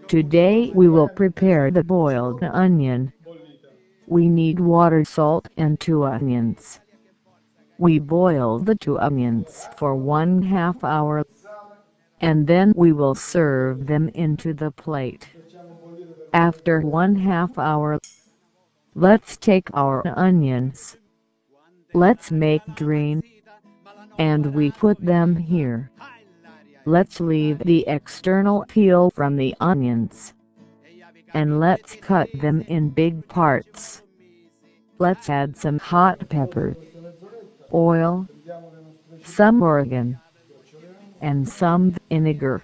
Today we will prepare the boiled onion. We need water, salt and 2 onions. We boil the 2 onions for 1/2 hour, and then we will serve them into the plate. After 1/2 hour, let's take our onions. Let's make drain, and we put them here. Let's leave the external peel from the onions, and let's cut them in big parts. Let's add some hot pepper, oil, some oregano, and some vinegar.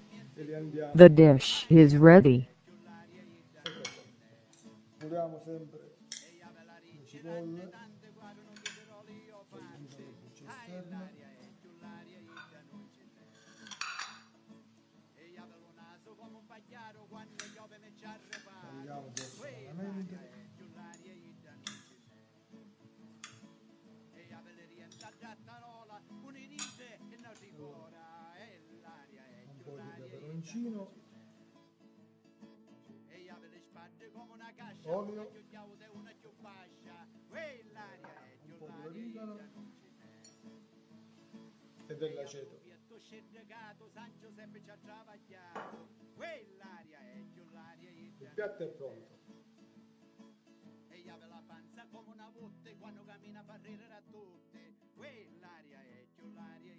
The dish is ready. Curiamo sempre le cipolle, esterne. Tagliamo grossolanamente. Un po' di peperoncino, olio, un po' di origano e dell'aceto. Il piatto è pronto. Come una botte quando cammina a farrere a tutte, quell'aria è più l'aria